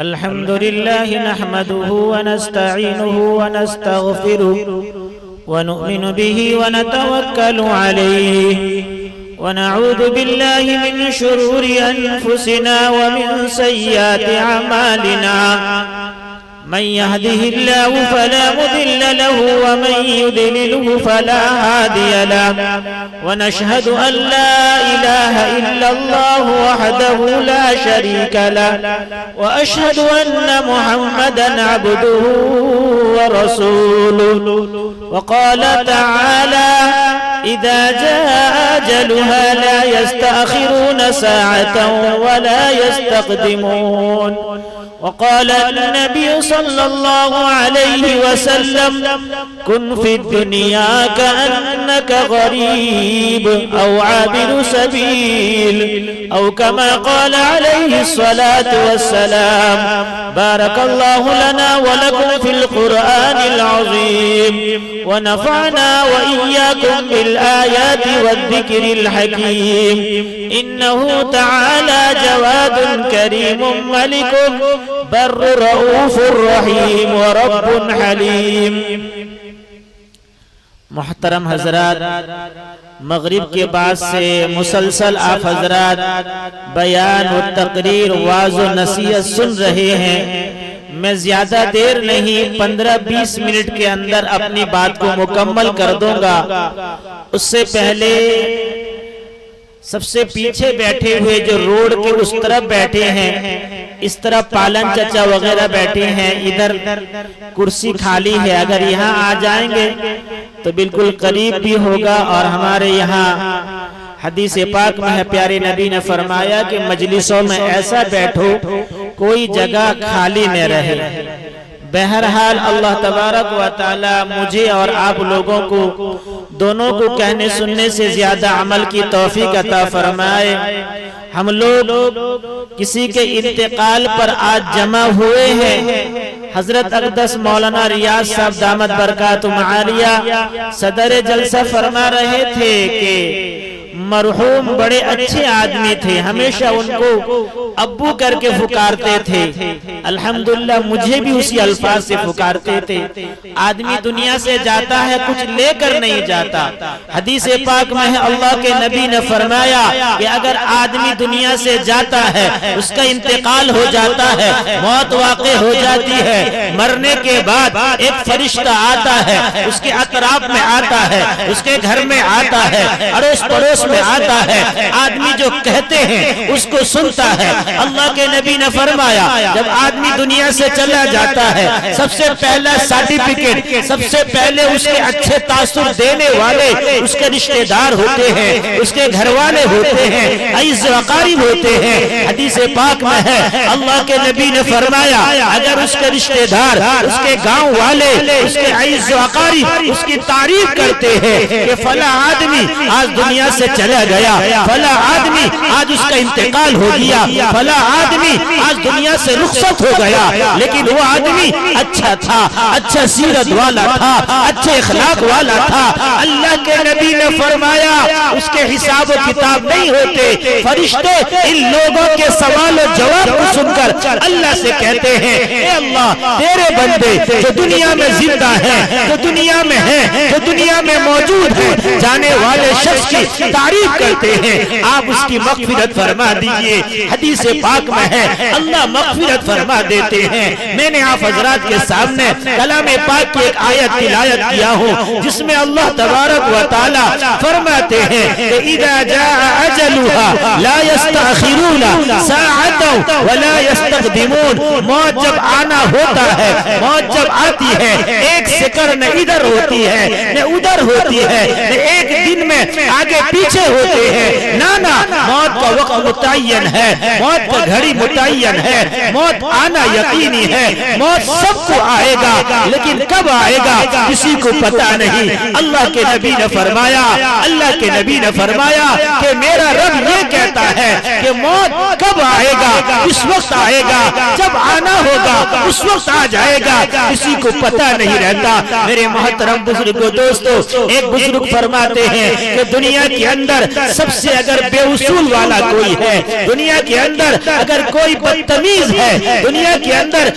الحمد لله نحمده ونستعينه ونستغفره ونؤمن به ونتوكل عليه ونعوذ بالله من شرور أنفسنا ومن سيئات أعمالنا من يهده الله فلا مضل له ومن يضلله فلا هادي له ونشهد أن لا إله إلا الله وحده لا شريك له وأشهد أن محمدا عبده ورسوله وقال تعالى إذا جاء أجلها لا يستأخرون ساعة ولا يستقدمون وقال النبي صلى الله عليه وسلم كن في الدنيا كأنك غريب أو عابر سبيل أو كما قال عليه الصلاة والسلام بارك الله لنا ولكم في القرآن العظيم ونفعنا وإياكم بالآيات والذكر الحكيم إنه تعالى جواد كريم ملك بر رؤوف رحیم ورب حلیم۔ محترم حضرات، مغرب کے بعد سے مسلسل آپ حضرات بیان و تقریر واعظ و نصیحت سن رہے ہیں۔ میں زیادہ دیر نہیں 15-20 منٹ کے اندر اپنی بات کو مکمل کر دوں گا۔ اس سے پہلے سب سے پیچھے بیٹھے ہوئے جو روڈ کے اس طرف بیٹھے ہیں، اس طرف پالن چچا وغیرہ بیٹھے ہیں، ادھر کرسی خالی ہے، اگر یہاں آ جائیں گے تو بالکل قریب بھی ہوگا۔ اور ہمارے یہاں حدیث پاک میں ہے، پیارے نبی نے فرمایا کہ مجلسوں میں ایسا بیٹھو کوئی جگہ خالی نہ رہے۔ بہرحال اللہ تبارک و تعالی مجھے اور آپ لوگوں کو دونوں کو کہنے سننے سے زیادہ عمل کی توفیق عطا فرمائے۔ ہم لوگ کسی کے انتقال پر آج جمع ہوئے ہیں۔ حضرت اقدس مولانا ریاض صاحب دامت برکاتہم عالیہ صدر جلسہ فرما رہے تھے کہ مرحوم بڑے اچھے آدمی تھے، ہمیشہ ان کو ابو کر کے پکارتے تھے۔ الحمدللہ مجھے بھی اسی الفاظ سے پکارتے تھے۔ آدمی دنیا سے جاتا ہے کچھ لے کر نہیں جاتا۔ حدیث پاک میں ہے اللہ کے نبی نے فرمایا کہ اگر آدمی دنیا سے جاتا ہے، اس کا انتقال ہو جاتا ہے، موت واقع ہو جاتی ہے، مرنے کے بعد ایک فرشتہ آتا ہے، اس کے اطراف میں آتا ہے، اس کے گھر میں آتا ہے، اڑوس پڑوس میں آتا ہے، آدمی جو کہتے ہیں اس کو سنتا ہے۔ اللہ کے نبی نے فرمایا جب آدمی دنیا سے چلا جاتا ہے، سب سے پہلا سرٹیفکیٹ، سب سے پہلے اس کے اچھے تاثر دینے والے اس کے رشتہ دار ہوتے ہیں، اس کے گھر والے ہوتے ہیں، عزیز و اقارب ہوتے ہیں۔ حدیث پاک میں ہے اللہ کے نبی نے فرمایا اگر اس کے رشتہ دار، اس کے گاؤں والے، اس کے عزیز و اقارب اس کی تعریف کرتے ہیں کہ فلاں آدمی آج دنیا سے چلا گیا، فلاں آدمی آج اس کا انتقال ہو گیا، فلاں آدمی آج دنیا سے رخصت ہو گیا، لیکن وہ آدمی اچھا تھا، اچھا سیرت والا تھا، اچھے اخلاق والا تھا۔ اللہ کے نبی نے فرمایا اس کے حساب و کتاب نہیں ہوتے۔ فرشتے ان لوگوں کے سوال و جواب کو سن کر اللہ سے کہتے ہیں اے اللہ تیرے بندے جو دنیا میں زندہ ہیں، جو دنیا میں ہیں، جو دنیا میں موجود ہیں، جانے والے شخص کی تعریف کرتے ہیں، آپ اس کی مغفرت فرما دیجئے۔ حدیث پاک میں ہے اللہ مغفرت فرما دیتے ہیں۔ میں نے آپ حضرات کے سامنے کلام پاک کی ایک آیت تلاوت کیا ہوں جس میں اللہ تبارک و تعالی فرماتے ہیں کہ اذا جاء اجلها لا يستأخرون ساعة ولا يستقدمون۔ موت جب آنا ہوتا ہے، موت جب آتی ہے، ایک سیکنڈ نہ ادھر ہوتی ہے نہ ادھر ہوتی ہے، نہ ایک دن میں آگے پیچھے ہوتے ہیں۔ نانا موت کا وقت متعین ہے، موت کا گھڑی متعین ہے، موت آنا یقینی ہے۔ موت سب کو آئے گا لیکن کب آئے گا کسی کو پتا نہیں۔ اللہ کے نبی نے فرمایا، اللہ کے نبی نے فرمایا کہ میرا رب یہ کہتا ہے کہ موت کب آئے گا؟ اس وقت آئے گا جب آنا ہوگا، اس وقت آ جائے گا، کسی کو پتہ نہیں رہتا۔ میرے محترم بزرگوں دوستو، ایک بزرگ فرماتے ہیں کہ دنیا کے اندر سب سے اگر بے اصول والا کوئی ہے، دنیا کے اندر اگر کوئی بدتمیز ہے، دنیا کے اندر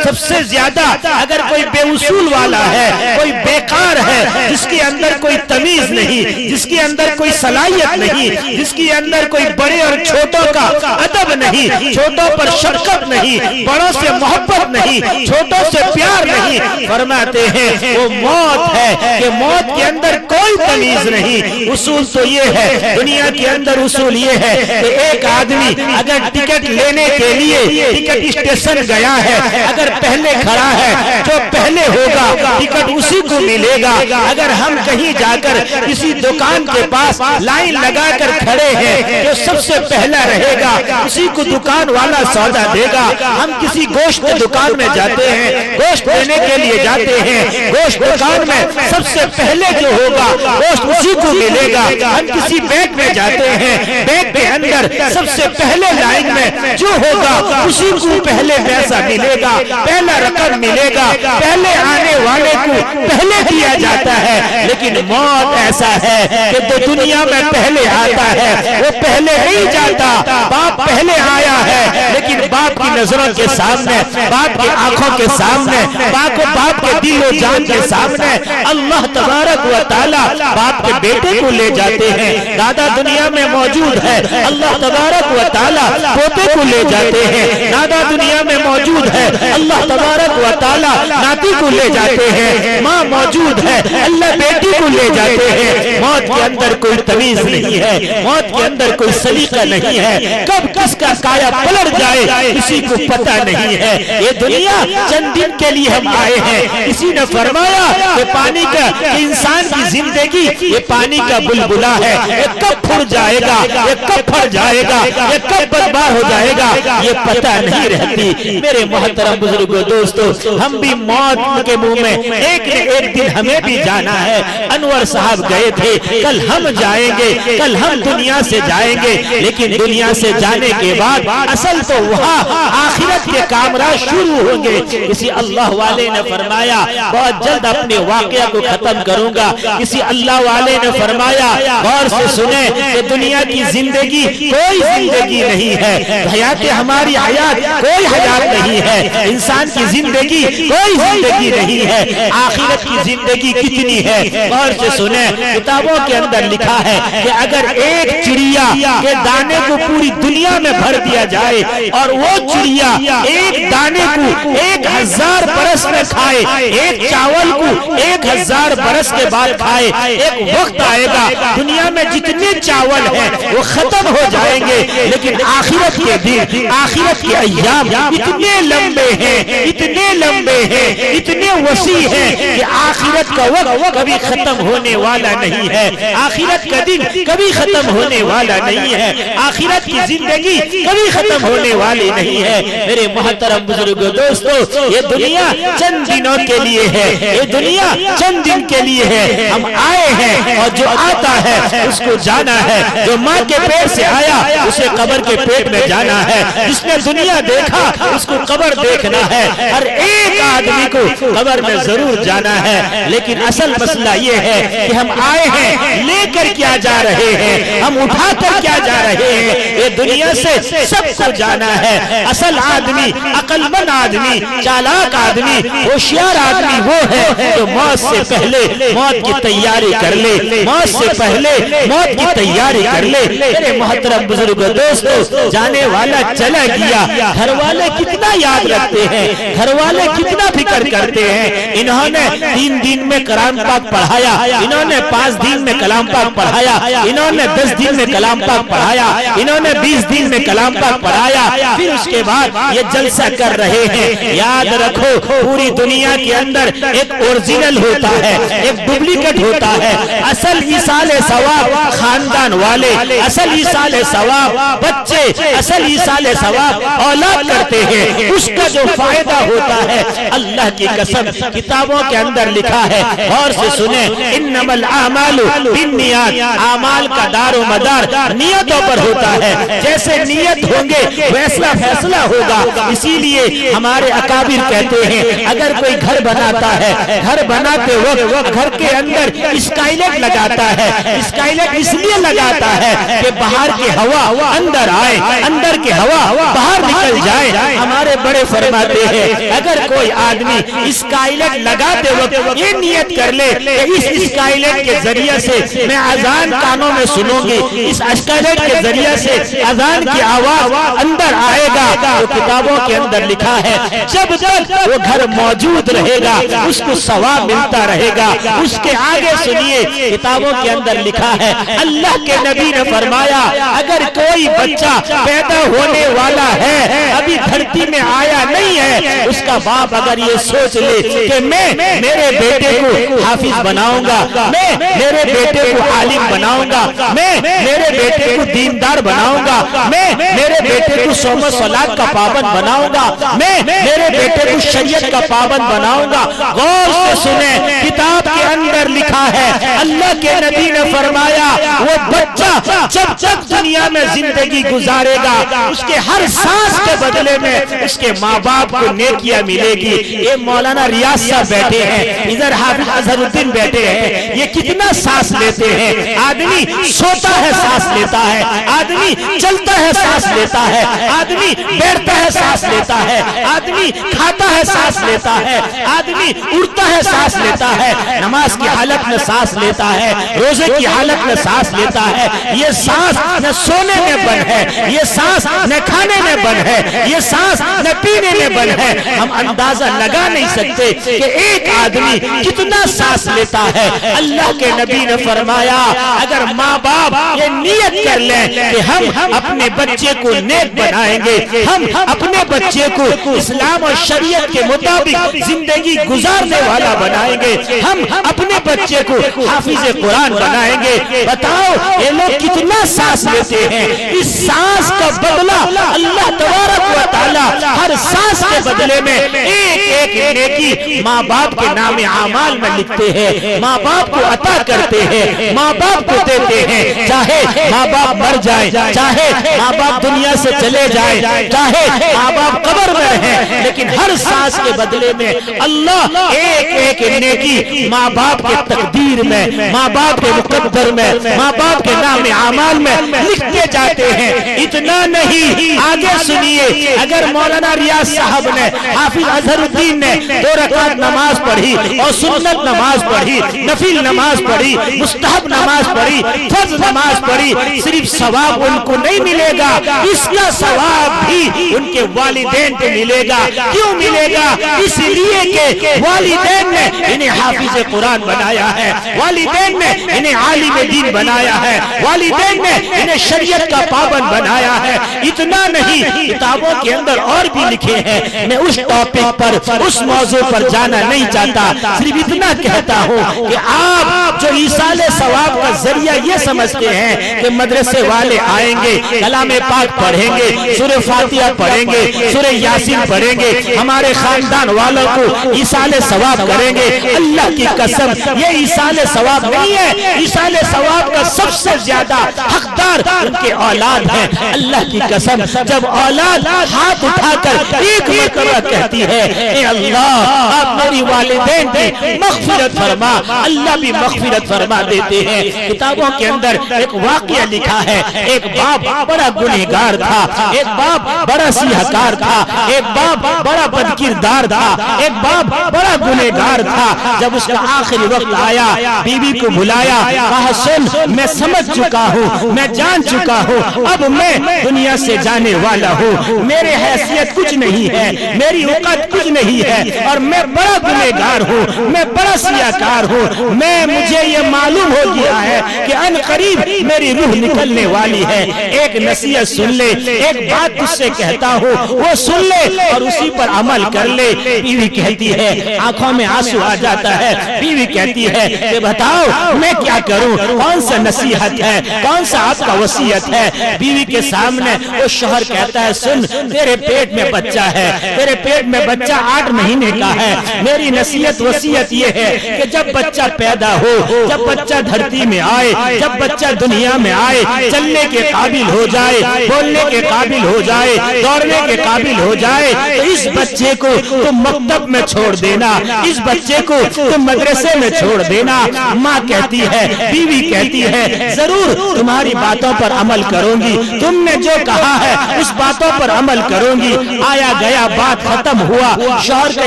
سب سے زیادہ اگر کوئی بے اصول والا ہے، کوئی بیکار ہے، جس کے اندر کوئی تمیز نہیں، جس کے اندر کوئی صلاحیت نہیں، جس کے اندر کوئی بڑے اور چھوٹوں کا ادب نہیں، چھوٹوں پر شفقت نہیں، بڑوں سے محبت نہیں، چھوٹوں سے پیار نہیں، فرماتے ہیں وہ موت ہے کہ موت کے اندر کوئی تمیز نہیں۔ اصول تو یہ ہے، دنیا کے اندر اصول یہ ہے کہ ایک آدمی اگر ٹکٹ لینے کے لیے ٹکٹ اسٹیشن گیا ہے، اگر پہلے کھڑا ہے جو پہلے ہوگا ٹکٹ اسی کو ملے گا۔ اگر ہم کہیں جا کر کسی دکان کے پاس لائن لگا کر کھڑے ہیں، جو سب سے پہلا رہے گا اسی کو دکان والا سودا دے گا۔ ہم کسی گوشت دکان میں جاتے ہیں، گوشت لینے کے لیے جاتے ہیں، گوشت دکان میں سب سے پہلے جو ہوگا گوشت اسی کو ملے گا۔ ہم کسی بینک میں جاتے ہیں، بینک کے اندر سب سے پہلے لائن میں جو ہوگا اسی کو پہلے پیسہ ملے گا، پہلا رقم ملے گا، پہلے آنے والے کو پہلے دیا جاتا ہے۔ لیکن موت ایسا ہے کہ جو دنیا میں پہلے آتا ہے وہ پہلے نہیں جاتا۔ باپ پہلے آیا ہے لیکن باپ کی نظروں کے سامنے، باپ کی آنکھوں کے سامنے، باپ کے دل و جان کے سامنے اللہ تبارک و تعالی باپ کے بیٹے کو لے جاتے ہیں۔ دادا دنیا میں موجود ہے، اللہ تبارک و تعالی پوتے کو لے جاتے ہیں۔ دادا دنیا میں موجود ہے، اللہ تبارک و تعالی ناتی کو لے جاتے ہیں۔ ماں موجود ہے، اللہ بیٹی کو لے جاتے ہیں۔ موت کے اندر کوئی تمیز نہیں ہے، موت کے اندر کوئی سلیقہ نہیں ہے، کب کس کا سایہ پلٹ جائے کسی کو پتہ نہیں ہے۔ یہ دنیا چند دن کے لیے ہم آئے ہیں۔ کسی نے فرمایا کہ پانی کا، انسان کی زندگی یہ پانی کا بلبلا ہے، یہ کب پھر جائے گا، یہ کب پھر جائے گا، یہ کب برباد ہو جائے گا، یہ پتہ نہیں رہتی۔ میرے محترم بزرگوں دوستو، ہم بھی موت کے منہ میں ایک نہ ایک دن ہمیں بھی جانا ہے۔ انور صاحب گئے تھے، کل ہم جائیں گے، کل ہم دنیا سے جائیں گے، لیکن دنیا سے جانے کے بعد اصل تو وہاں آخرت کے کامراز شروع ہوں گے۔ کسی اللہ والے نے فرمایا بہت جلد اپنے واقعہ کو ختم کروں گا۔ کسی اللہ والے نے فرمایا غور سے سنیں کہ دنیا کی زندگی کوئی زندگی نہیں ہے، حیات ہماری حیات کوئی حیات نہیں ہے، انسان کی زندگی کوئی زندگی نہیں ہے، آخرت کی زندگی کتنی ہے۔ غور سے سنیں، کتابوں کے اندر لکھا ہے کہ اگر ایک چڑیا کے دانے کو پوری دنیا میں بھر دیا جائے اور وہ چڑیا ایک دانے کو 1000 برس میں کھائے، ایک چاول کو 1000 برس کے بعد کھائے، ایک وقت آئے گا دنیا میں جتنے چاول ہیں وہ ختم ہو جائیں گے، لیکن آخرت کے دن، آخرت کے ایام اتنے لمبے ہیں، اتنے لمبے ہیں، اتنے وسیع ہیں کہ آخرت کا وقت کبھی ختم ہونے والا نہیں ہے، آخرت کا دن کبھی ختم ہونے والا نہیں ہے، آخرت کی زندگی کبھی ختم ہونے والی نہیں ہے۔ میرے محترم بزرگوں دوستو، یہ دنیا چند دنوں کے لیے ہے، یہ دنیا چند دن کے لیے ہے۔ ہم آئے ہیں اور جو آتا ہے اس کو جانا ہے، جو ماں کے پیٹ سے آیا اسے قبر کے پیٹ میں جانا ہے، جس نے دنیا دیکھا اس کو قبر دیکھنا ہے، ہر ایک آدمی کو قبر میں ضرور جانا ہے۔ لیکن اصل مسئلہ یہ ہے کہ ہم آئے ہیں لے کر کیا جا رہے ہیں، ہم اٹھا کر کیا جا رہے ہیں۔ یہ دنیا سے سب کو جانا ہے۔ اصل آدمی، عقل مند آدمی، چالاک آدمی، ہوشیار آدمی وہ ہے جو موت سے پہلے موت کی تیاری کر لے، موت سے پہلے موت کی تیاری کر لے۔ میرے محترم بزرگوں دوستو، جانے والا چلا گیا، گھر والے کتنا یاد رکھتے ہیں، گھر والے کتنا فکر کرتے ہیں۔ انہوں نے 3 دن میں کلام پاک پڑھایا، انہوں نے 5 دن میں کلام پاک پڑھایا، انہوں نے 10 دن میں کلام پاک پڑھایا، انہوں نے 20 دن میں کلام پاک پڑھایا، پھر اس کے بعد یہ جلسہ کر رہے ہیں۔ یاد رکھو پوری دنیا کے اندر ایک اوریجنل ہوتا ہے، ایک ڈپلیکیٹ ہوتا ہے۔ اصل ایصال ثواب خاندان والے، اصل ایصال ثواب بچے، اصل ایصال ثواب اولاد کرتے ہیں، اس کا جو فائدہ ہوتا ہے اللہ کی قسم کتابوں کے اندر لکھا ہے، غور سے سنیں، انما الاعمال بالنیات، اعمال کا دار و مدار نیتوں پر ہوتا ہے، جیسے نیت ہوں گے ویسا فیصلہ ہوگا۔ اسی لیے ہمارے اکابر کہتے ہیں اگر کوئی گھر بناتا ہے، گھر بناتے وقت گھر کے اندر اسکائلیٹ لگاتا ہے، اسکائلیٹ اس لیے لگاتا ہے کہ باہر کی ہوا اندر آئے، اندر کی ہوا باہر نکل جائے۔ ہمارے بڑے فرماتے ہیں اگر کوئی آدمی اسکائلیٹ لگاتے وقت یہ نیت کر لے کہ اس اسکائلیٹ کے ذریعے سے میں اذان کانوں میں سنوں گی، اس اسکائلیٹ کے ذریعے سے اذان کی آواز اندر آئے گا، تو کتابوں کے اندر لکھا ہے جب تک وہ گھر موجود رہے گا اس کو ثواب ملتا رہے گا۔ اس کے آگے سنیے کتابوں کے اندر لکھا ہے اللہ کے نبی نے فرمایا اگر کوئی بچہ پیدا ہونے والا ہے ابھی دھرتی میں آیا نہیں ہے، اس کا باپ اگر یہ سوچ لے کہ میں میرے بیٹے کو حافظ بناؤں گا، میں میرے بیٹے کو عالم بناؤں گا، میں میرے بیٹے کو دیندار بناؤں گا، میں میرے بیٹے کو صوم و صلاۃ کا پابند بناؤں گا، میں میرے بیٹے کو شریعت کا پابند بناؤں گا۔ غور سے سنیں کتاب کے اندر لکھا ہے اللہ کے نبی نے فرمایا وہ بچہ جب تک دنیا میں زندگی گزارے گا اس کے ہر سانس کے بدلے میں اس کے ماں باپ کو نیکیاں ملے گی۔ یہ مولانا ریاض صاحب بیٹھے ہیں، ادھر حافظ اظہر الدین بیٹھے ہیں، یہ کتنا سانس لیتے ہیں، آدمی سوتا ہے سانس لیتا ہے، آدمی چلتا ہے سانس لیتا ہے، آدمی بیٹھتا ہے سانس لیتا ہے، آدمی کھاتا ہے سانس لیتا ہے، آدمی اڑتا ہے سانس لیتا ہے، نماز کی حالت میں سانس لیتا ہے، روزے کی حالت میں سانس لیتا ہے۔ یہ سانس نہ سونے میں بند ہے، یہ سانس نہ کھانے میں بند ہے، یہ سانس نہ پینے میں بند ہے۔ ہم اندازہ لگا نہیں سکتے کہ ایک آدمی کتنا سانس لیتا ہے۔ اللہ کے نبی نے فرمایا اگر ماں باپ یہ نیت کر لیں کہ ہم اپنے بچے کو نیک بنائیں گے، ہم اپنے بچے کو اسلام اور شریعت کے مطابق زندگی گزارنے والا بنائیں گے، ہم اپنے بچے کو حافظ قرآن بنائیں گے، بتاؤ یہ لوگ کتنا سانس لیتے ہیں۔ اس سانس کا بدلہ اللہ تبارک و تعالی ہر سانس کے بدلے میں ایک ایک نیکی ماں باپ کے نام اعمال میں لکھتے ہیں، ماں باپ کو عطا کرتے ہیں، ماں باپ کو دیتے ہیں۔ چاہے ماں باپ مر جائیں، چاہے ماں باپ دنیا سے چلے جائیں، چاہے ماں باپ قبر میں رہیں، لیکن ہر سانس کے بدلے میں اللہ ایک ایک نیکی ماں باپ کے تقدیر میں، ماں باپ کے مقدر میں، ماں باپ کے نام اعمال میں لکھتے جاتے ہیں۔ اتنا نہیں، آگے سنیے اگر مولانا ریاض صاحب نے، حافظ اظہر الدین نے 2 رکعت نماز پڑھی اور سنت نماز پڑھی، نفل نماز پڑھی، مستحب نماز پڑھی، فرض نماز پڑھی، صرف ثواب ان کو نہیں ملے گا، اس کا ثواب بھی ان کے والدین کو ملے گا۔ کیوں ملے گا؟ اس لیے کہ والدین نے انہیں حافظ قرآن بنایا ہے، والدین نے انہیں عالم دین بنایا ہے، والدین نے انہیں شریعت کا پابند بنایا ہے۔ اتنا نہیں، کتابوں کے اندر اور بھی لکھے ہیں، میں اس ٹاپک پر، اس موضوع پر جانا نہیں چاہتا، صرف اتنا کہتا ہوں کہ آپ جو ایصال ثواب کا ذریعہ یہ سمجھتے ہیں کہ مدرسے والے آئیں گے، کلام پاک پڑھیں گے، سورہ فاتحہ پڑھیں گے، سورہ یاسین پڑھیں گے، ہمارے خاندان والوں کو ایصال ثواب کریں گے، اللہ کی قسم یہ ایصال ثواب نہیں ہے۔ ایصال ثواب کا سب سے زیادہ حقدار ان کے اولاد ہیں۔ اللہ کی قسم جب اولاد ہاتھ اٹھا کر ایک مرتبہ کہتی ہے اے اللہ آپ میری والدین کی مغفرت فرما، اللہ بھی مغفرت فرما دیتے ہیں۔ کتابوں کے اندر ایک واقعہ لکھا ہے، ایک باپ بڑا گنہگار تھا، ایک باپ بڑا سیاہکار تھا، ایک باپ بڑا بدکردار تھا، ایک باپ بڑا گنہگار تھا۔ جب اس کا آخری وقت آیا، بیوی کو بلایا، کہا سن میں سمجھ چکا ہوں، میں جان چکا ہوں، اب میں دنیا سے جانے والا ہوں، میرے حیثیت کچھ نہیں ہے، میری اوقات کچھ نہیں ہے، اور میں بڑا گنہگار ہوں، میں بڑا سیاہکار ہوں، مجھے یہ معلوم ہو گیا ہے کہ ان قریب میری روح نکلنے والی ہے۔ ایک نصیحت سن لے، ایک بات تجھ سے کہتا ہوں وہ سن لے اور اور اسی پر عمل کر لے۔ بیوی کہتی ہے، آنکھوں میں آنسو آ جاتا ہے، بیوی کہتی ہے کہ بتاؤ میں کیا کروں، کون سا نصیحت ہے، کون سا آپ کا وصیت ہے؟ بیوی کے سامنے وہ شوہر کہتا ہے، سن تیرے پیٹ میں بچہ ہے، تیرے پیٹ میں بچہ 8 مہینے کا ہے، میری نصیحت وصیت یہ ہے کہ جب بچہ پیدا ہو، جب بچہ دھرتی میں آئے، جب بچہ دنیا میں آئے، چلنے کے قابل ہو جائے، بولنے کے قابل ہو جائے، دوڑنے کے قابل ہو جائے، تو اس بچے کو تم مکتب میں چھوڑ دینا، اس بچے کو تم مدرسے میں چھوڑ دینا۔ ماں کہتی ہے، بیوی کہتی ہے، ضرور تمہاری باتوں پر عمل کروں گی، تم نے جو کہا ہے اس باتوں پر عمل کروں گی۔ آیا گیا بات ختم ہوا، شوہر کا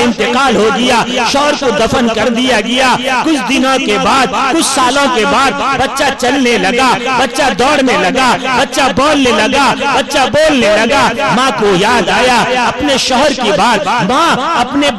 انتقال ہو گیا، شوہر کو دفن کر دیا گیا۔ کچھ دنوں کے بعد، کچھ سالوں کے بعد بچہ چلنے لگا، بچہ دوڑنے لگا، بچہ بولنے لگا، بچہ بولنے لگا۔ ماں کو یاد آیا اپنے شوہر کی بات، ماں اپنے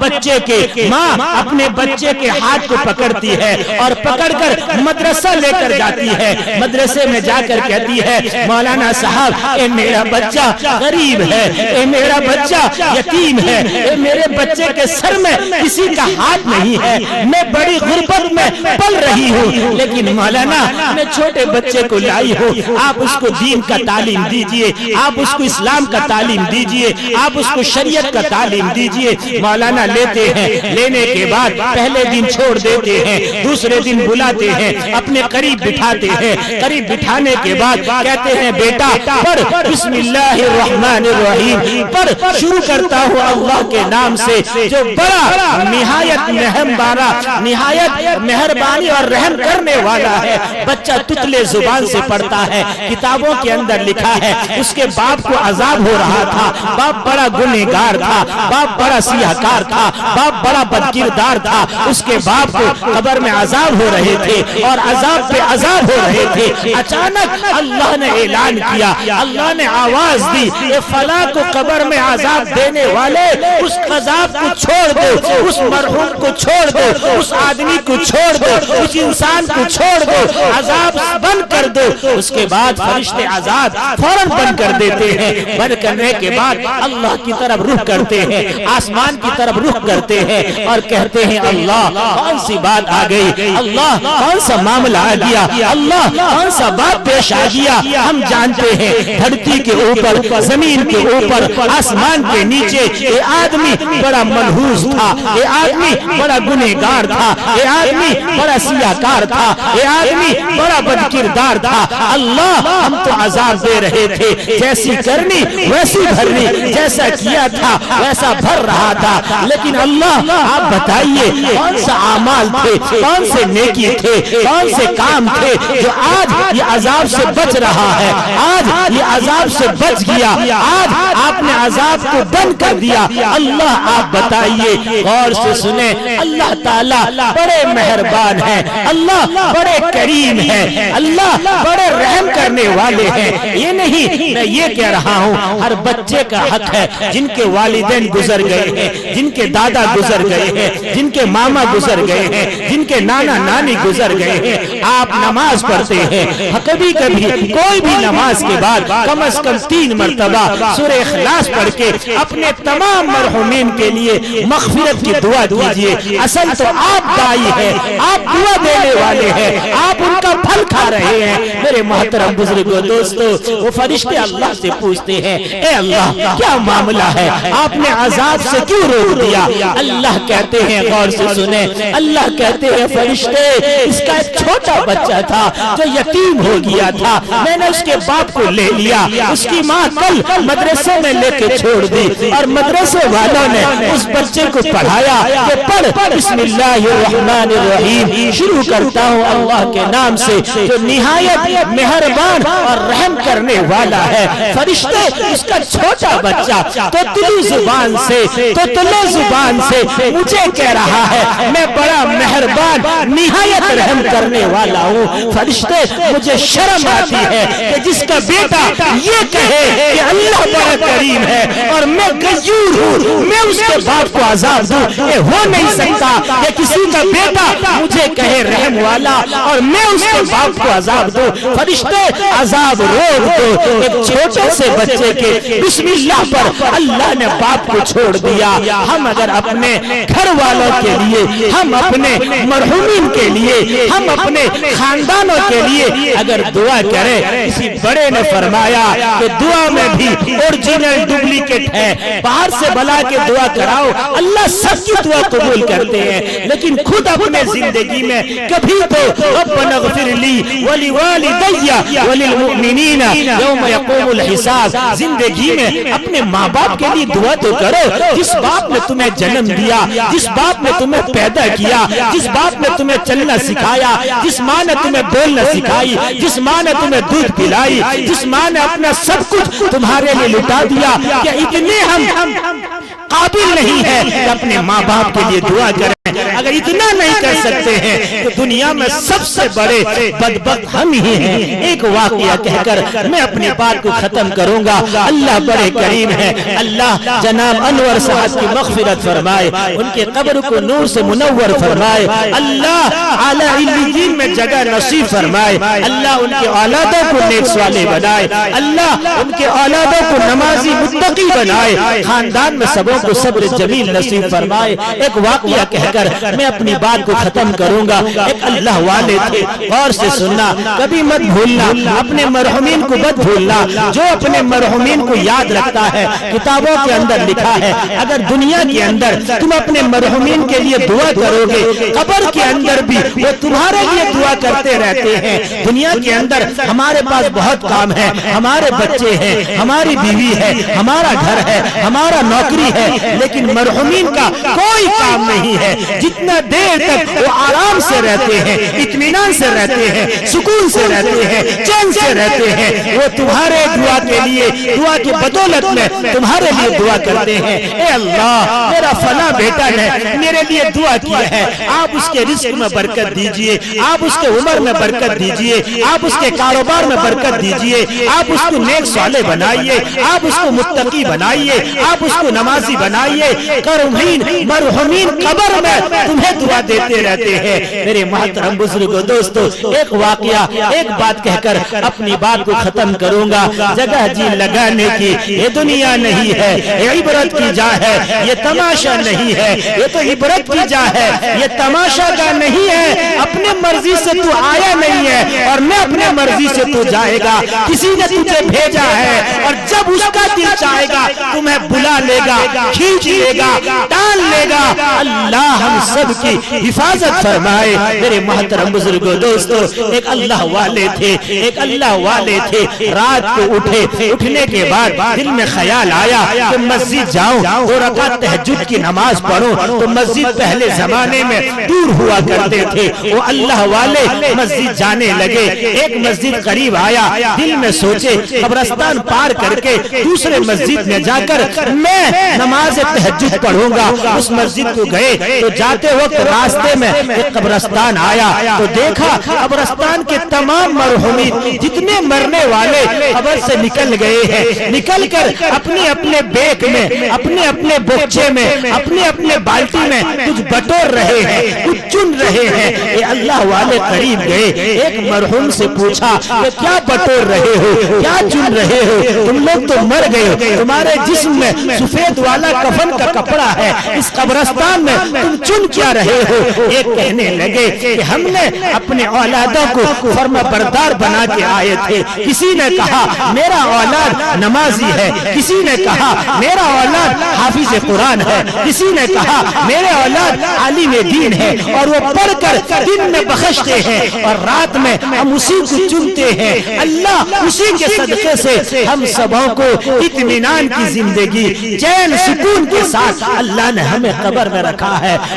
بچے کے ہاتھ کو پکڑتی ہے اور پکڑ کر مدرسہ لے کر جاتی ہے۔ مدرسے میں جا کر کہتی ہے، مولانا صاحب اے میرا بچہ غریب ہے، اے میرا بچہ یتیم ہے، اے میرے بچے کے سر میں کسی کا ہاتھ نہیں ہے، میں بڑی غربت میں پل رہی ہوں، لیکن مولانا میں چھوٹے بچے کو لائی ہوں، آپ اس کو دین کا تعلیم دیجئے، آپ اس کو اسلام کا تعلیم دیجئے، آپ اس کو شریعت کا تعلیم دیجئے۔ مولانا لیتے ہیں، لینے کے بعد پہلے دن چھوڑ دیتے ہیں، دوسرے دن بلاتے ہیں، اپنے قریب بٹھاتے ہیں، قریب بٹھانے کے بعد کہتے ہیں بیٹا پڑھ بسم اللہ الرحمن الرحیم، پڑھ، شروع کرتا ہوں اللہ کے نام سے جو بڑا نہایت نہایت مہربانی اور رحم کرنے والا ہے۔ بچہ تتلے زبان سے پڑھتا ہے۔ کتابوں کے اندر لکھا ہے اس کے باپ کو عذاب ہو رہا تھا، باپ بڑا گنہگار تھا، باپ بڑا سیاہکار تھا، باپ بڑا بدکردار تھا، اس کے باپ کو قبر میں عذاب ہو رہے تھے اور عذاب پہ عذاب ہو رہے تھے۔ اچانک اللہ نے اعلان کیا، اللہ نے آواز دی، اے فلاں کو قبر میں عذاب دینے والے اس عذاب کو چھوڑ دو، اس مرحوم کو چھوڑ دو، اس آدمی کو چھوڑ دو، اس انسان کو چھوڑ دو، عذاب بند کر دو۔ اس کے بعد فرشتے عذاب فوراً بند کر دیتے ہیں۔ بند کرنے کے بعد اللہ کی طرف رخ کرتے ہیں، آسمان کی طرف رخ کرتے ہیں اور کہتے ہیں اللہ کون سی بات آ گئی، اللہ کون سا معاملہ آ گیا، اللہ کون سا بات پیش آ گیا۔ ہم جانتے ہیں دھرتی کے اوپر، زمین کے اوپر، آسمان کے نیچے یہ آدمی بڑا منحوس تھا، یہ آدمی بڑا گنہگار تھا، یہ آدمی بڑا سیاہکار تھا، یہ آدمی بڑا بدکردار تھا۔ اللہ ہم تو عذاب دے رہے تھے، جیسی کرنی ویسی بھرنی، جیسا کیا تھا ویسا بھر رہا تھا، لیکن اللہ آپ بتائیے کون سا اعمال تھے، کون سے نیکی تھے، کون سے کام تھے جو آج یہ عذاب سے بچ رہا ہے، آج یہ عذاب سے بچ گیا، آج آپ نے عذاب کو بند کر دیا۔ اللہ آپ بتائیے، غور سے سنیں، اللہ تعالیٰ بڑے مہربان ہیں، اللہ بڑے کریم ہیں، اللہ بڑے رحم کرنے والے ہیں۔ یہ نہیں میں یہ کہہ رہا ہوں ہر بچے کا حق ہے، جن کے والدین گزر گئے ہیں، جن کے دادا گزر گئے ہیں، جن کے ماما گزر گئے ہیں، جن کے نانا نانی گزر گئے ہیں، آپ نماز پڑھتے ہیں، کبھی کبھی کوئی بھی نماز کے بعد کم از کم 3 مرتبہ سورہ اخلاص پڑھ کے اپنے تمام مرحومین کے لیے مغفرت کی دعا دیجئے۔ اصل تو آپ دائی ہیں، آپ دعا دینے والے ہیں، آپ ان کا پھل کھا رہے ہیں۔ میرے محترم بزرگوں، دوستو، وہ فرشتے اللہ سے پوچھتے ہیں، اے اللہ کیا معاملہ ہے، آپ نے عذاب سے کیوں روک دیا؟ اللہ کہتے ہیں، غور سے سنیں، اللہ کہتے ہیں فرشتے اس کا ایک چھوٹا بچہ تھا جو یتیم ہو گیا تھا، میں نے اس کے باپ کو لے لیا، اس کی ماں کل مدرسے میں لے کے چھوڑ دی اور مدرسے والوں نے اس بچے کو پڑھایا کہ پڑھ بسم اللہ الرحمن الرحیم، شروع کرتا ہوں اللہ کے نام سے جو نہایت مہربان اور رحم کرنے والا ہے۔ فرشتے اس کا چھوٹا بچہ تو تلو زبان سے مجھے کہہ رہا ہے میں بڑا مہربان نہایت رحم کرنے والا ہوں۔ فرشتے مجھے شرم آتی ہے کہ جس کا بیٹا یہ کہے کہ اللہ بڑا کریم ہے اور میں غیور ہوں، میں اس کے باپ کو عذاب دوں، یہ ہو نہیں سکتا کہ کسی کا بیٹا مجھے کہے رحم والا اور میں اس کے باپ کو عذاب دوں۔ فرشتے عذاب روک دو۔ ایک چھوٹے سے بچے کے بسم اللہ پر اللہ نے باپ کو چھوڑ دیا۔ ہم اگر اپنے گھر والوں کے لیے، ہم اپنے مرحومین کے لیے، ہم اپنے خاندانوں کے لیے اگر دعا کریں، کسی بڑے نے فرمایا کہ دعا میں بھی اوریجنل ڈپلیکیٹ ہے، باہر سے بلا کے دعا کراؤ، اللہ سب کی دعا قبول کرتے ہیں، لیکن خود اپنے زندگی میں کبھی تو ربنا اغفر لی ولوالدی وللمؤمنین یوم یقوم الحساب، زندگی میں اپنے ماں باپ کے لیے دعا تو کرو۔ جس باپ نے تمہیں جنم دیا، جس باپ نے تمہیں پیدا کیا، جس باپ نے تمہیں چلنا سکھایا، جس ماں نے تمہیں بولنا سکھائی، جس ماں نے تمہیں دودھ پلائی، جس ماں نے اپنا سب کچھ تمہارے لیے لٹا دیا، کیا اتنے ہم قابل نہیں ہے کہ اپنے ماں باپ کے لیے دعا کریں؟ اگر اتنا نہیں کر سکتے ہیں تو دنیا میں سب سے بڑے بدبخت ہم ہی ہیں۔ ایک واقعہ کہہ کر میں اپنی بات کو ختم کروں گا۔ اللہ بڑے کریم ہے، اللہ جناب انور صاحب کی مغفرت فرمائے، ان کے قبر کو نور سے منور فرمائے، اللہ اعلیٰ علیین میں جگہ نصیب فرمائے، اللہ ان کے اولادوں کو نیک صالح بنائے، اللہ ان کے اولادوں کو نمازی متقی بنائے، خاندان میں سبوں کو صبر جمیل نصیب فرمائے۔ ایک واقعہ کہہ کر میں اپنی بات کو ختم کروں گا۔ ایک اللہ والے تھے، غور سے سننا، کبھی مت بھولنا، اپنے مرحومین کو مت بھولنا۔ جو اپنے مرحومین کو یاد رکھتا ہے، کتابوں کے اندر لکھا ہے، اگر دنیا کے اندر تم اپنے مرحومین کے لیے دعا کرو گے، قبر کے اندر بھی وہ تمہارے لیے دعا کرتے رہتے ہیں۔ دنیا کے اندر ہمارے پاس بہت کام ہے، ہمارے بچے ہیں، ہماری بیوی ہے، ہمارا گھر ہے، ہمارا نوکری ہے، لیکن مرحومین کا کوئی کام نہیں ہے۔ جتنا دیر تک وہ آرام سے رہتے ہیں، اطمینان سے رہتے ہیں، سکون سے رہتے ہیں، چین سے رہتے ہیں، وہ تمہارے دعا کے لیے، دعا کی بدولت میں تمہارے لیے دعا کرتے ہیں۔ اے اللہ، میرا فلاں بیٹا نے میرے لیے دعا کیا ہے، آپ اس کے رزق میں برکت دیجئے، آپ اس کے عمر میں برکت دیجئے، آپ اس کے کاروبار میں برکت دیجئے، آپ اس کو نیک صالح بنائیے، آپ اس کو متقی بنائیے، آپ اس کو نمازی بنائیے۔ مرحومین قبر میں تمہیں دعا دیتے رہتے ہیں۔ میرے محترم بزرگوں، دوستو، ایک واقعہ، ایک بات کہہ کر اپنی بات کو ختم کروں گا۔ جگہ جی لگانے کی یہ دنیا نہیں ہے، یہ عبرت کی جا ہے، یہ تماشا نہیں ہے، یہ تو عبرت کی جا ہے، یہ تماشا کا نہیں ہے۔ اپنے مرضی سے تو آیا نہیں ہے اور میں اپنے مرضی سے تو جائے گا۔ کسی نے تجھے بھیجا ہے اور جب اس کا دل چاہے گا تمہیں بلا لے گا، کھینچ لے گا، ڈال لے گا۔ اللہ ہم سب کی حفاظت فرمائے۔ میرے محترم بزرگوں، دوستو، ایک اللہ والے تھے، ایک اللہ والے تھے۔ رات کو اٹھنے کے بعد دل میں خیال آیا کہ مسجد جاؤں، 2 رکعت تہجد کی نماز پڑھوں۔ تو مسجد پہلے زمانے میں دور ہوا کرتے تھے، وہ اللہ والے مسجد جانے لگے۔ ایک مسجد قریب آیا، دل میں سوچے قبرستان پار کر کے دوسرے مسجد میں جا کر میں نماز تہجد پڑھوں گا۔ اس مسجد کو گئے تو جاتے وقت راستے میں ایک قبرستان آیا تو دیکھا قبرستان کے تمام مرحومین جتنے مرنے والے قبر سے نکل گئے ہیں، نکل کر اپنے اپنے بیگ میں، اپنے اپنے بوچھے میں، اپنے اپنے بالٹی میں کچھ بٹور رہے ہیں، کچھ چن رہے ہیں۔ یہ اللہ والے قریب گئے، ایک مرحوم سے پوچھا کہ کیا بٹور رہے ہو، کیا چن رہے ہو؟ تم لوگ تو مر گئے ہو، تمہارے جسم میں سفید والا کفن کا کپڑا ہے، اس قبرستان میں تم چن کیا رہے ہو؟ ایک کہنے لگے کہ ہم نے اپنے اولادوں کو فرما بردار بنا کے آئے تھے۔ کسی نے کہا میرا اولاد نمازی ہے، کسی نے کہا میرا اولاد حافظ قرآن ہے، کسی نے کہا میرے اولاد عالم دین ہے، اور وہ پڑھ کر دن میں بخشتے ہیں اور رات میں ہم اسی کو چنتے ہیں۔ اللہ اسی کے صدقے سے ہم سبوں کو اطمینان کی زندگی، چین سکون کے ساتھ اللہ نے ہمیں قبر میں رکھا ہے۔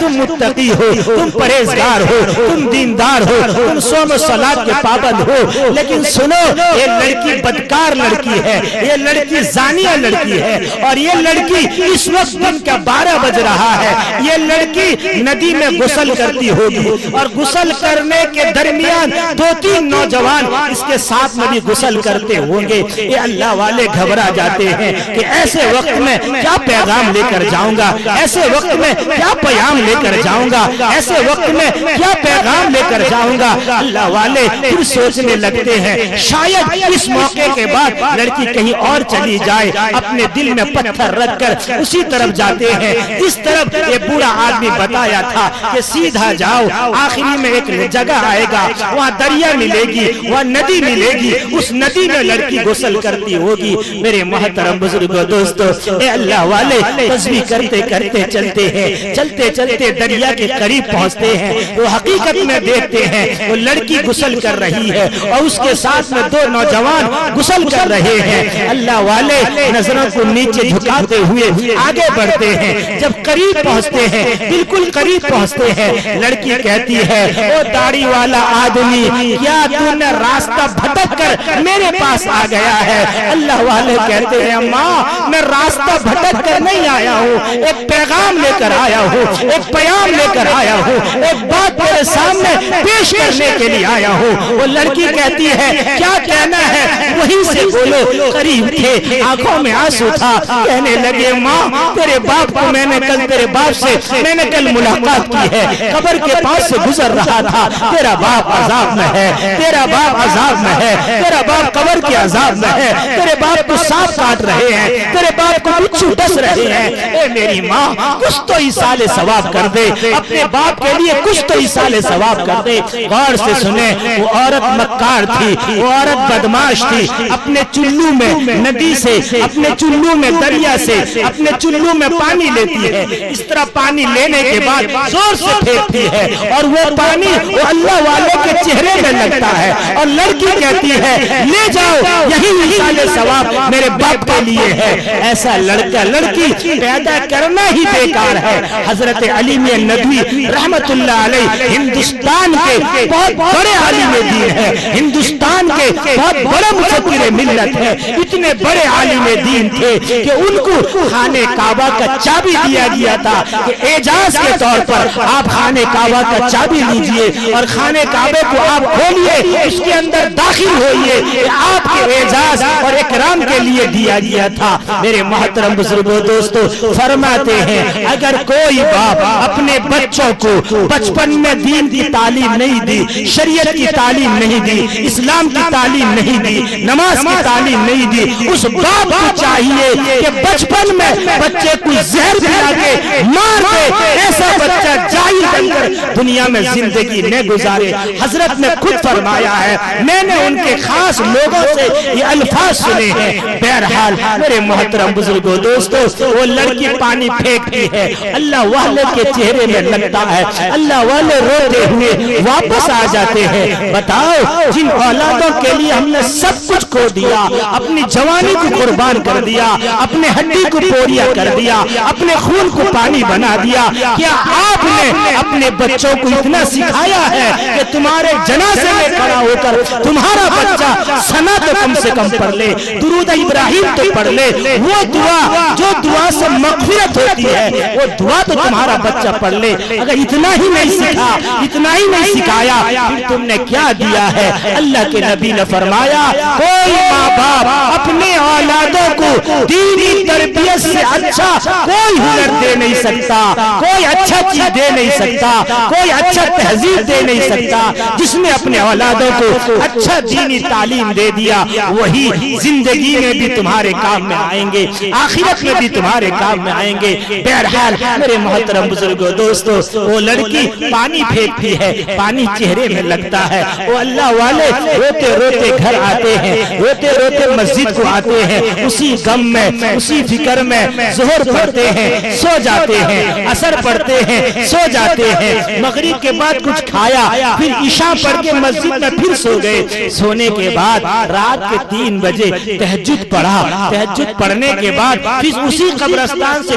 تم متقی ہو، تم پرہیزگار ہو، تم دیندار ہو، تم صوم و صلاۃ کے پابند ہو، لیکن سنو یہ لڑکی بدکار لڑکی ہے، یہ لڑکی زانیہ لڑکی ہے، اور یہ لڑکی اس وقت دن کا 12 بج رہا ہے، یہ لڑکی ندی میں غسل کرتی ہوگی، اور غسل کرنے کے درمیان 2-3 نوجوان اس کے ساتھ میں بھی غسل کرتے ہوں گے۔ یہ اللہ والے گھبرا جاتے ہیں کہ ایسے وقت میں کیا پیغام لے کر جاؤں گا، ایسے وقت میں کیا پیام لے کر جاؤں گا، ایسے وقت میں کیا پیغام لے کر جاؤں گا۔ اللہ والے پھر سوچنے لگتے ہیں شاید اس موقع کے بعد لڑکی کہیں اور چلی جائے، اپنے دل میں پتھر رکھ کر اسی طرف جاتے ہیں جس طرف یہ بوڑھا آدمی بتایا تھا کہ سیدھا جاؤ، آخری میں ایک جگہ آئے گا، وہاں دریا ملے گی، وہاں ندی ملے گی، اس ندی میں لڑکی غسل کرتی ہوگی۔ میرے محترم بزرگوں دوستو، اے اللہ والے تسبیح کرتے کرتے چلتے ہیں، چلتے چلتے دریا کے قریب پہنچتے ہیں، وہ حقیقت میں دیکھتے ہیں وہ لڑکی غسل کر رہی ہے اور اس کے ساتھ میں 2 نوجوان غسل کر رہے ہیں۔ اللہ والے نظروں کو نیچے جھکاتے ہوئے آگے بڑھتے ہیں، جب قریب پہنچتے ہیں، بالکل قریب پہنچتے ہیں، لڑکی کہتی ہے او داڑھی والا آدمی کیا تو نے راستہ بھٹک کر میرے پاس آ گیا ہے؟ اللہ والے کہتے ہیں ماں میں راستہ بھٹک کر نہیں آیا ہوں، ایک پیغام لے کر آیا ہوں، ایک پیام لے کر آیا ہوں، ایک بات میرے سامنے پیش کرنے کے لیے آیا ہوں۔ وہ لڑکی کہتی ہے کیا کہنا ہے وہیں سے بولو۔ قریب تھے، آنکھوں میں آنسو تھا، کہنے لگے ماں تیرے باپ کو میں نے کل ملاقات کی ہے، قبر کے پاس سے گزر رہا تھا، تیرا باپ عذاب میں ہے، تیرا باپ عذاب میں ہے، تیرا باپ قبر کے عذاب میں ہے، تیرے باپ کو سانپ کاٹ رہے ہیں، تیرے باپ کو بچھو ڈس رہے ہیں۔ اے میری ماں کچھ تو ایصال ثواب کر دے، اپنے باپ کے لیے کچھ تو ایصال ثواب کر دے۔ غور سے سنیں، وہ عورت مکار تھی، وہ عورت بدماش تھی، اپنے چلو میں ندی سے، اپنے چلو میں دریا سے، اپنے چلو میں پانی لیتی ہے، اس طرح پانی لینے کے بعد زور سے پھینکتی ہے اور وہ پانی وہ اللہ والے کے چہرے میں لگتا ہے، اور لڑکی کہتی ہے لے جاؤ یہی ایصال ثواب میرے باپ کے لیے ہے۔ ایسا لڑکا لڑکی پیدا کرنا ہی بیکار ہے۔ حضرت علی میاں ندوی رحمت اللہ علیہ ہندوستان کے بہت بڑے عالم دین ہے، ہندوستان کے بہت بڑے مفکر ملت ہے، اتنے بڑے عالم دین تھے کہ ان کو خانہ کعبہ کا چابی دیا گیا تھا کہ اعجاز کے طور پر آپ خانہ کعبہ کا چابی لیجئے اور خانہ کعبے کو آپ کھولیے، اس کے اندر داخل ہوئیے، کہ آپ کے اعزاز اور اکرام کے لیے دیا گیا تھا۔ میرے محترم بزرگوں دوستو فرماتے ہیں اگر کوئی باپ اپنے بچوں کو بچپن میں دین کی تعلیم نہیں دی، شریعت کی تعلیم نہیں دی، اسلام کی تعلیم نہیں دی، نماز کی تعلیم نہیں دی، اس باپ کو چاہیے کہ بچپن میں بچے کو زہر پلا کے مار دے، ایسا بچہ جاہل بن کر دنیا میں زندگی نہ گزارے۔ حضرت نے خود فرمایا ہے، میں نے ان کے خاص لوگوں سے یہ الفاظ سنے ہیں۔ بہرحال میرے محترم بزرگوں دوستو وہ لڑکی پانی پھینکتی ہے، اللہ والے کے چہرے میں لگتا ہے، اللہ والے روتے ہوئے واپس آ جاتے ہیں۔ بتاؤ جن اولادوں کے لیے ہم نے سب کچھ کھو دیا، اپنی جوانی کو قربان کر دیا، اپنے ہڈی کو پوریا کر دیا، اپنے خون کو پانی بنا دیا، کیا آپ نے اپنے بچوں کو اتنا سکھایا ہے کہ تمہارے جنازے میں کھڑا ہو کر تمہارا بچہ ثنا تو کم سے کم پڑھ لے، درود ابراہیم تو پڑھ لے، وہ دعا جو دعا سے مغفرت ہوتی ہے وہ دعا تو تمہارا بچہ پڑھ لے؟ اگر اتنا ہی نہیں سکھا، اتنا ہی نہیں سکھایا، پھر تم نے کیا دیا ہے؟ اللہ کے نبی نے فرمایا کوئی ماں باپ اپنے اولادوں کو دینی تربیت سے اچھا کوئی ہنر دے نہیں سکتا، کوئی اچھا چیز دے نہیں سکتا، کوئی اچھا تہذیب دے نہیں سکتا۔ جس نے اپنے اولادوں کو اچھا دینی تعلیم دے دیا وہی زندگی میں بھی تمہارے کام میں آئیں گے، آخرت میں بھی تمہارے کام میں آئیں گے۔ بہرحال میرے محترم بزرگوں دوستو وہ لڑکی پانی پھینکتی ہے، پانی چہرے میں لگتا ہے، وہ اللہ والے روتے روتے گھر آتے ہیں، روتے روتے مسجد کو آتے ہیں، اسی غم میں اسی فکر میں ظہر پڑھتے ہیں، سو جاتے ہیں، عصر پڑھتے ہیں، سو جاتے ہیں، مغرب کے بعد کچھ کھایا، پھر عشاء پڑھ کے مسجد میں پھر سو گئے۔ سونے کے بعد رات کے 3 بجے تہجد پڑھا، تہجد پڑھنے کے بعد پھر اسی قبرستان سے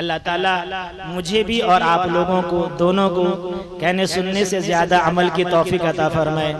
اللہ تعالیٰ مجھے بھی اور آپ لوگوں کو دونوں کو کہنے سننے سے زیادہ عمل کی توفیق عطا فرمائے.